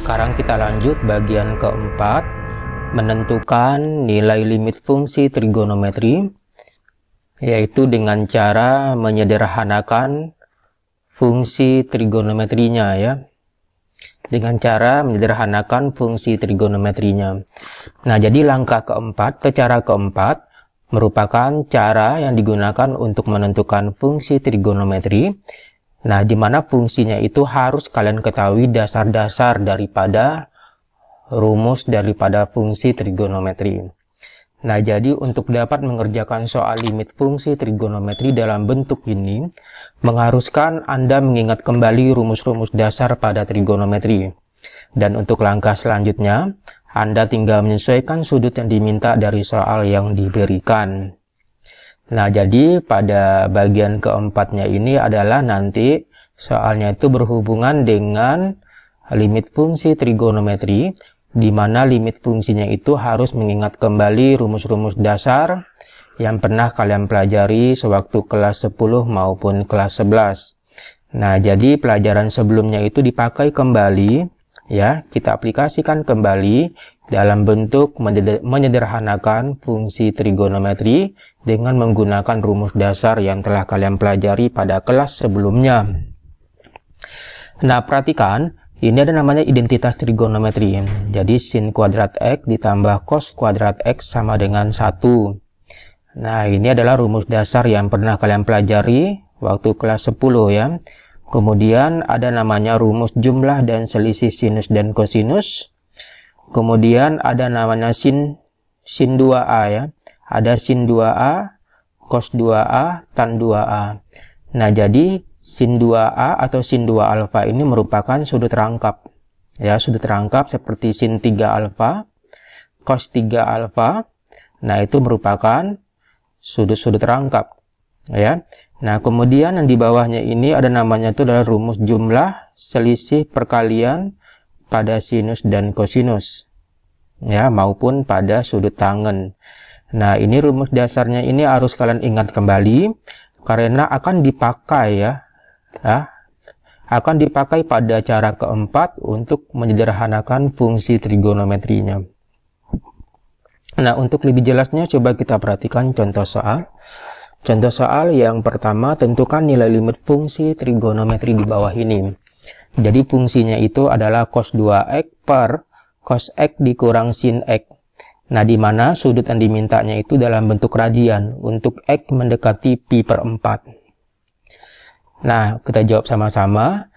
Sekarang kita lanjut bagian keempat, menentukan nilai limit fungsi trigonometri, yaitu dengan cara menyederhanakan fungsi trigonometrinya ya. Dengan cara menyederhanakan fungsi trigonometrinya. Nah, jadi langkah keempat, cara keempat merupakan cara yang digunakan untuk menentukan fungsi trigonometri. Nah, di mana fungsinya itu harus kalian ketahui dasar-dasar daripada rumus daripada fungsi trigonometri. Nah, jadi untuk dapat mengerjakan soal limit fungsi trigonometri dalam bentuk ini, mengharuskan Anda mengingat kembali rumus-rumus dasar pada trigonometri. Dan untuk langkah selanjutnya, Anda tinggal menyesuaikan sudut yang diminta dari soal yang diberikan. Nah, jadi pada bagian keempatnya ini adalah nanti soalnya itu berhubungan dengan limit fungsi trigonometri, di mana limit fungsinya itu harus mengingat kembali rumus-rumus dasar yang pernah kalian pelajari sewaktu kelas 10 maupun kelas 11. Nah, jadi pelajaran sebelumnya itu dipakai kembali, ya, kita aplikasikan kembali dalam bentuk menyederhanakan fungsi trigonometri dengan menggunakan rumus dasar yang telah kalian pelajari pada kelas sebelumnya. Nah, perhatikan, ini ada namanya identitas trigonometri. Jadi sin kuadrat X ditambah cos kuadrat X sama dengan 1. Nah, ini adalah rumus dasar yang pernah kalian pelajari waktu kelas 10 ya. Kemudian ada namanya rumus jumlah dan selisih sinus dan kosinus. Kemudian ada namanya sin 2A ya. Ada sin 2A, cos 2A, tan 2A. Nah, jadi sin 2A atau sin 2 alfa ini merupakan sudut rangkap. Ya, sudut rangkap seperti sin 3 alfa, cos 3 alfa. Nah, itu merupakan sudut-sudut rangkap. Ya. Nah, kemudian yang di bawahnya ini ada namanya itu adalah rumus jumlah selisih perkalian pada sinus dan kosinus. Ya, maupun pada sudut tangen. Nah, ini rumus dasarnya ini harus kalian ingat kembali karena akan dipakai ya. Akan dipakai pada cara keempat untuk menyederhanakan fungsi trigonometrinya. Nah, untuk lebih jelasnya coba kita perhatikan contoh soal. Contoh soal yang pertama, tentukan nilai limit fungsi trigonometri di bawah ini. Jadi fungsinya itu adalah cos 2x per cos x dikurang sin x. Nah, di mana sudut yang dimintanya itu dalam bentuk radian untuk x mendekati pi per 4. Nah, kita jawab sama-sama.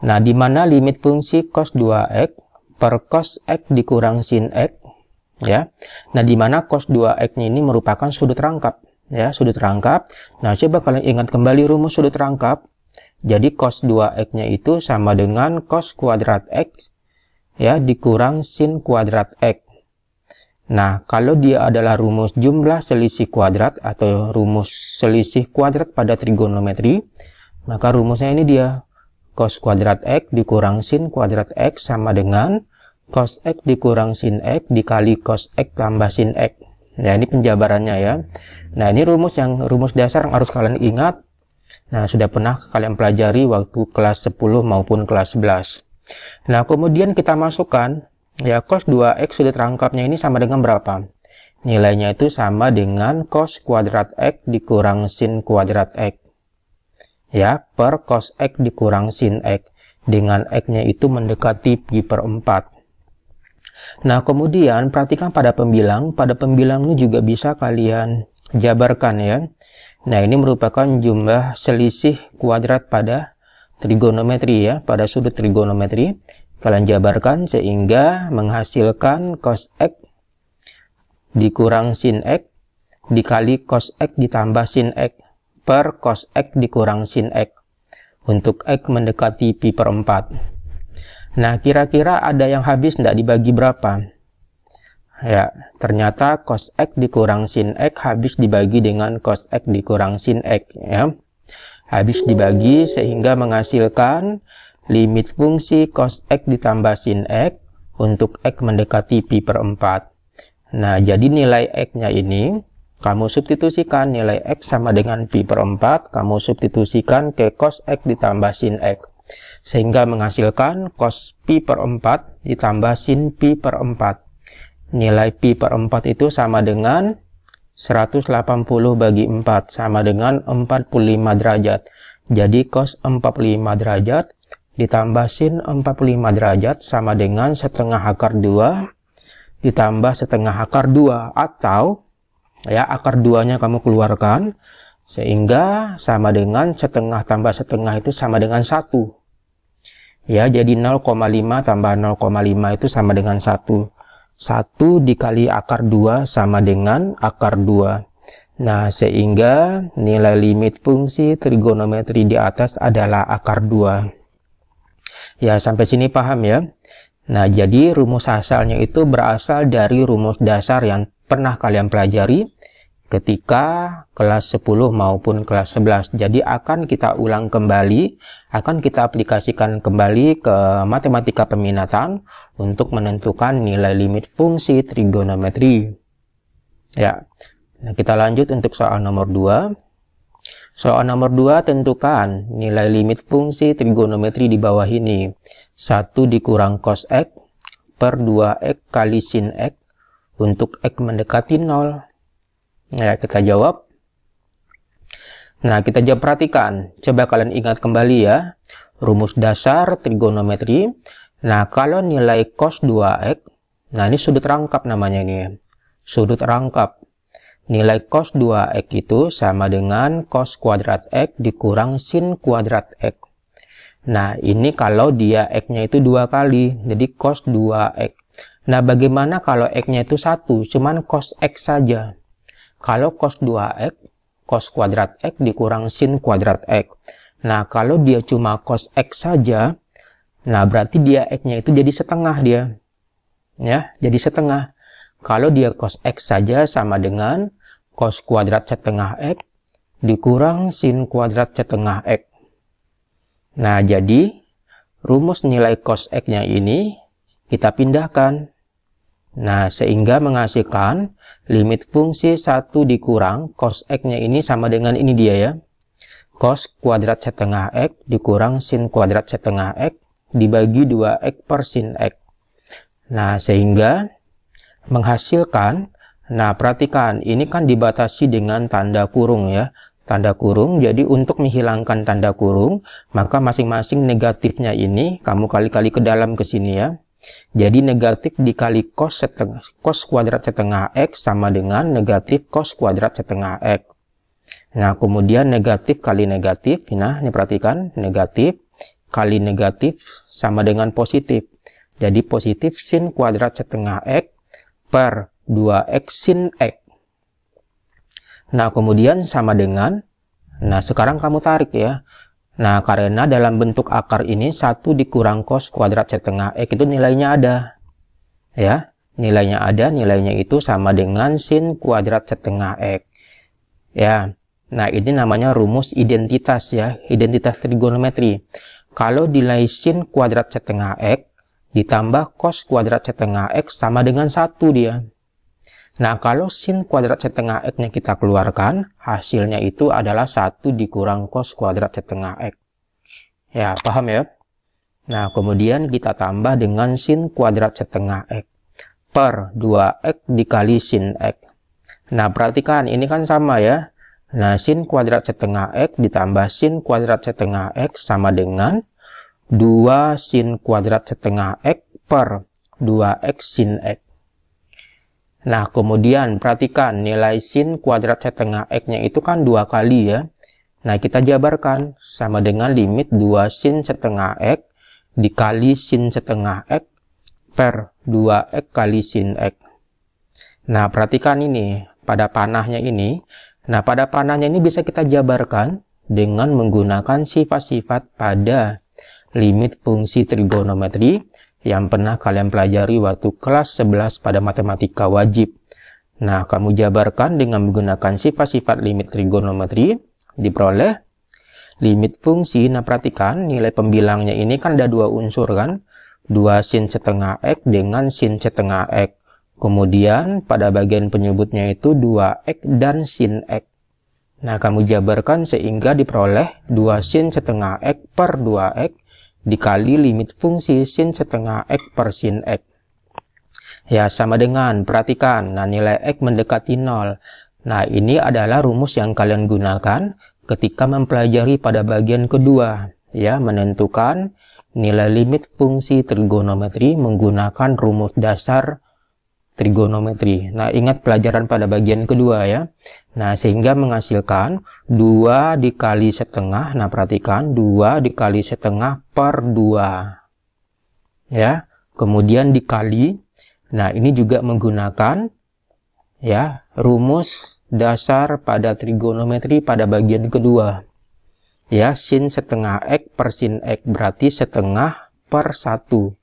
Nah, di mana limit fungsi cos 2x per cos x dikurang sin x. Ya. Nah, di mana cos 2x-nya ini merupakan sudut rangkap. Ya, sudut rangkap. Nah, coba kalian ingat kembali rumus sudut rangkap. Jadi cos 2x-nya itu sama dengan cos kuadrat x ya dikurang sin kuadrat x. Nah, kalau dia adalah rumus jumlah selisih kuadrat atau rumus selisih kuadrat pada trigonometri, maka rumusnya ini dia cos kuadrat x dikurang sin kuadrat x sama dengan cos x dikurang sin x dikali cos x tambah sin x. Nah, ini penjabarannya ya. Nah, ini rumus dasar yang harus kalian ingat. Nah, sudah pernah kalian pelajari waktu kelas 10 maupun kelas 11. Nah, kemudian kita masukkan ya cos 2x sudut rangkapnya ini sama dengan berapa? Nilainya itu sama dengan cos kuadrat x dikurang sin kuadrat x. Ya, per cos x dikurang sin x. Dengan x-nya itu mendekati pi per 4. Nah, kemudian perhatikan pada pembilang. Pada pembilang ini juga bisa kalian jabarkan ya. Nah, ini merupakan jumlah selisih kuadrat pada trigonometri ya, pada sudut trigonometri. Kalian jabarkan sehingga menghasilkan cos x dikurang sin x dikali cos x ditambah sin x per cos x dikurang sin x untuk x mendekati pi per 4. Nah, kira-kira ada yang habis tidak dibagi berapa? Ya, ternyata cos x dikurang sin x habis dibagi dengan cos x dikurang sin x ya. Habis dibagi sehingga menghasilkan limit fungsi cos x ditambah sin x untuk x mendekati pi per 4. Nah, jadi nilai x-nya ini kamu substitusikan nilai x sama dengan pi per 4, kamu substitusikan ke cos x ditambah sin x. sehingga menghasilkan cos pi per 4 ditambah sin pi per 4. Nilai pi per 4 itu sama dengan 180 bagi 4 sama dengan 45 derajat. Jadi cos 45 derajat ditambah sin 45 derajat sama dengan setengah akar 2 ditambah setengah akar 2, atau ya akar 2-nya kamu keluarkan sehingga sama dengan setengah tambah setengah itu sama dengan 1. Ya, jadi 0,5 tambah 0,5 itu sama dengan 1. 1 dikali akar 2 sama dengan akar 2. Nah, sehingga nilai limit fungsi trigonometri di atas adalah akar 2. Ya, sampai sini paham ya? Nah, jadi rumus asalnya itu berasal dari rumus dasar yang pernah kalian pelajari ketika kelas 10 maupun kelas 11. Jadi akan kita ulang kembali, akan kita aplikasikan kembali ke matematika peminatan untuk menentukan nilai limit fungsi trigonometri. Ya, nah, kita lanjut untuk soal nomor 2. Soal nomor 2, tentukan nilai limit fungsi trigonometri di bawah ini. 1 dikurang cos X per 2X kali sin X untuk X mendekati 0. Ya, kita jawab. Nah, kita jawab, perhatikan. Coba kalian ingat kembali ya. Rumus dasar trigonometri. Nah, kalau nilai cos 2X, nah ini sudut rangkap namanya ini. Sudut rangkap. Nilai cos 2X itu sama dengan cos kuadrat X dikurang sin kuadrat X. Nah, ini kalau dia X-nya itu 2 kali, jadi cos 2X. Nah, bagaimana kalau X-nya itu 1, cuman cos X saja? Kalau cos 2X, cos kuadrat X dikurang sin kuadrat X. Nah, kalau dia cuma cos X saja, nah berarti dia X-nya itu jadi setengah dia. Ya, jadi setengah. Kalau dia cos X saja sama dengan cos kuadrat setengah X dikurang sin kuadrat setengah X. Nah, jadi rumus nilai cos X-nya ini kita pindahkan. Nah, sehingga menghasilkan limit fungsi 1 dikurang cos X-nya ini sama dengan ini dia ya. Cos kuadrat setengah X dikurang sin kuadrat setengah X dibagi 2X per sin X. Nah, sehingga menghasilkan, nah perhatikan, ini kan dibatasi dengan tanda kurung ya. Tanda kurung, jadi untuk menghilangkan tanda kurung, maka masing-masing negatifnya ini kamu kali-kali ke dalam ke sini ya. Jadi negatif dikali cos kuadrat setengah X sama dengan negatif cos kuadrat setengah X. Nah, kemudian negatif kali negatif, nah ini perhatikan, negatif kali negatif sama dengan positif. Jadi positif sin kuadrat setengah X per 2X sin X. Nah, kemudian sama dengan, nah sekarang kamu tarik ya. Nah, karena dalam bentuk akar ini 1 dikurang cos kuadrat setengah X itu nilainya ada. Ya, nilainya ada, nilainya itu sama dengan sin kuadrat setengah X. Ya, nah ini namanya rumus identitas ya, identitas trigonometri. Kalau nilai sin kuadrat setengah X ditambah cos kuadrat setengah X sama dengan 1 dia. Nah, kalau sin kuadrat setengah X-nya kita keluarkan, hasilnya itu adalah 1 dikurang cos kuadrat setengah X. Ya, paham ya? Nah, kemudian kita tambah dengan sin kuadrat setengah X per 2X dikali sin X. Nah, perhatikan, ini kan sama ya. Nah, sin kuadrat setengah X ditambah sin kuadrat setengah X sama dengan 2 sin kuadrat setengah X per 2X sin X. Nah, kemudian perhatikan nilai sin kuadrat setengah X-nya itu kan 2 kali ya. Nah, kita jabarkan sama dengan limit 2 sin setengah X dikali sin setengah X per 2X kali sin X. Nah, perhatikan ini pada panahnya ini. Nah, pada panahnya ini bisa kita jabarkan dengan menggunakan sifat-sifat pada limit fungsi trigonometri yang pernah kalian pelajari waktu kelas 11 pada matematika wajib. Nah, kamu jabarkan dengan menggunakan sifat-sifat limit trigonometri, diperoleh limit fungsi. Nah, perhatikan nilai pembilangnya ini kan ada 2 unsur kan, 2 sin setengah X dengan sin setengah X. Kemudian pada bagian penyebutnya itu 2X dan sin X. Nah, kamu jabarkan sehingga diperoleh 2 sin setengah X per 2X dikali limit fungsi sin setengah X per sin X. Ya, sama dengan, perhatikan, nah nilai X mendekati 0. Nah, ini adalah rumus yang kalian gunakan ketika mempelajari pada bagian kedua. Ya, menentukan nilai limit fungsi trigonometri menggunakan rumus dasar trigonometri. Nah, ingat pelajaran pada bagian kedua ya. Nah, sehingga menghasilkan 2 dikali setengah. Nah, perhatikan 2 dikali setengah per 2. Ya, kemudian dikali. Nah, ini juga menggunakan ya rumus dasar pada trigonometri pada bagian kedua. Ya, sin setengah X per sin X berarti setengah per 1.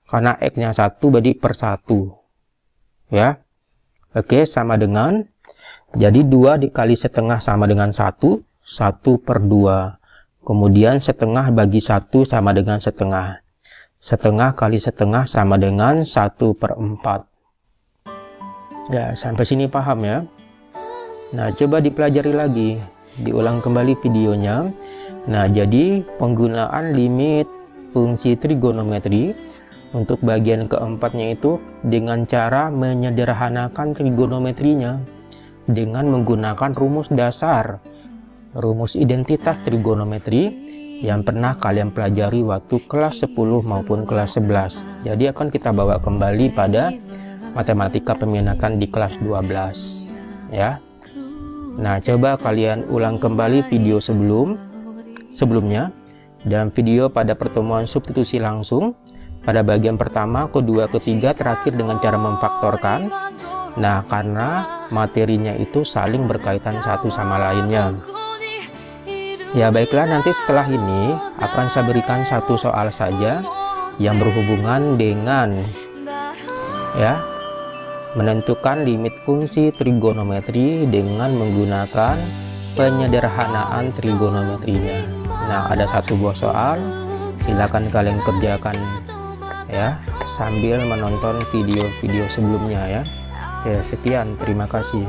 Karena X-nya 1 berarti per 1. Ya. Oke, sama dengan, jadi 2 dikali setengah sama dengan 1, 1 per 2. Kemudian setengah bagi 1 sama dengan setengah. Setengah kali setengah sama dengan 1 per 4. Ya, sampai sini paham ya. Nah, coba dipelajari lagi. Diulang kembali videonya. Nah, jadi penggunaan limit fungsi trigonometri untuk bagian keempatnya itu dengan cara menyederhanakan trigonometrinya dengan menggunakan rumus dasar, rumus identitas trigonometri yang pernah kalian pelajari waktu kelas 10 maupun kelas 11. Jadi akan kita bawa kembali pada matematika peminatan di kelas 12 ya. Nah, coba kalian ulang kembali video sebelumnya dan video pada pertemuan substitusi langsung pada bagian pertama, kedua, ketiga, terakhir dengan cara memfaktorkan. Nah, karena materinya itu saling berkaitan satu sama lainnya. Ya, baiklah, nanti setelah ini akan saya berikan satu soal saja yang berhubungan dengan ya menentukan limit fungsi trigonometri dengan menggunakan penyederhanaan trigonometrinya. Nah, ada satu buah soal, silakan kalian kerjakan ya sambil menonton video-video sebelumnya ya. Ya, sekian, terima kasih.